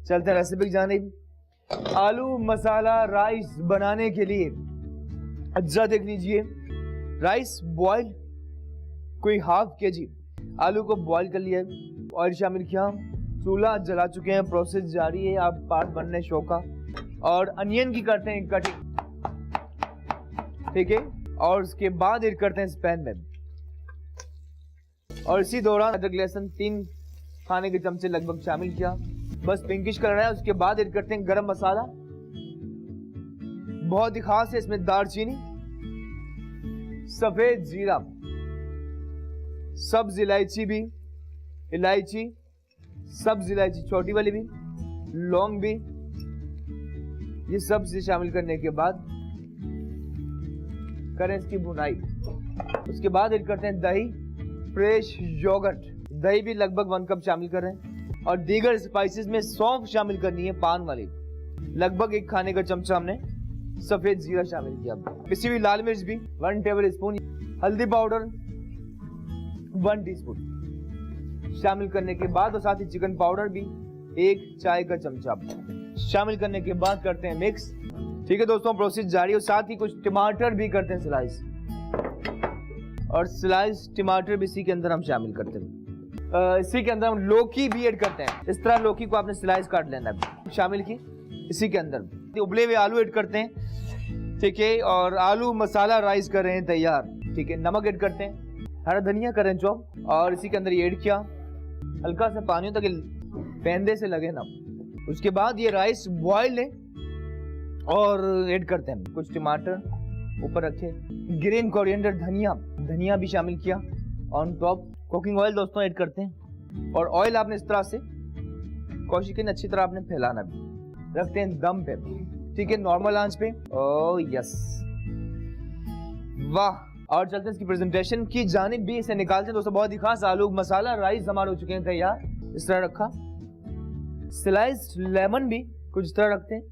चलते हैं रेसिपी की जानिब। आलू मसाला राइस बनाने के लिए अज्जा देख लीजिए। राइस बॉइल कोई हाफ केजी आलू को बॉइल कर लिया, ऑयल शामिल किया, चूल्हा जला चुके हैं, प्रोसेस जारी है, आप पार्ट बनने शो का। और अनियन की करते हैं कटिंग, ठीक है। और उसके बाद ऐड करते हैं इस पैन में, और इसी दौरान अदरक लहसुन 3 खाने के चमचे लगभग शामिल किया, बस पिंकिश कलर है। उसके बाद ऐड करते हैं गरम मसाला, बहुत ही खास है इसमें दालचीनी, सफेद जीरा, सब्ज इलायची भी, इलायची सब्ज इलायची छोटी वाली भी, लौंग भी, ये सब से शामिल करने के बाद करें इसकी भुनाई। उसके बाद ऐड करते हैं दही, फ्रेश योगर्ट, दही भी लगभग 1 कप शामिल कर रहे हैं। और दीगर स्पाइसेस में सौंफ शामिल करनी है, पान वाली, लगभग 1 खाने का चमचा हमने सफेद जीरा शामिल किया, पिसी हुई लाल मिर्च भी 1 टेबल स्पून, हल्दी पाउडर 1 टीस्पून शामिल करने के बाद, और साथ ही चिकन पाउडर भी 1 चाय का चमचा शामिल करने के बाद करते हैं मिक्स। ठीक है दोस्तों, प्रोसेस जारी है। और साथ ही कुछ टमाटर भी करते हैं स्लाइस, और स्लाइस टमाटर भी इसी के अंदर हम शामिल करते हैं। इसी के अंदर हम लौकी भी ऐड करते हैं। इस तरह लौकी को आपने स्लाइस काट लेना है, शामिल की इसी के अंदर। उबले हुए आलू ऐड करते हैं, ठीक है। और आलू मसाला राइस कर रहे हैं तैयार, ठीक है। नमक ऐड करते हैं, हरा धनिया करें चॉप, और इसी के अंदर ये ऐड किया, हल्का सा पानी ताकि पेंदे से लगे ना। उसके बाद ये राइस बॉइल्ड है, और ऐड करते हैं कुछ टमाटर ऊपर रखे, ग्रीन कोरिएंडर धनिया भी शामिल किया ऑन टॉप। कुकिंग ऑयल दोस्तों ऐड करते हैं, और ऑयल आपने इस तरह से कोशिश की अच्छी तरह आपने फैलाना भी। रखते हैं दम पे, ठीक है, नॉर्मल आंच पे। ओह यस, वाह। और चलते हैं इसकी प्रेजेंटेशन की जानिब भी, इसे निकालते हैं दोस्तों। बहुत ही खास आलू मसाला राइस हमारे हो चुके हैं तैयार। इस तरह रखा, स्लाइस्ड लेमन भी कुछ इस तरह रखते हैं,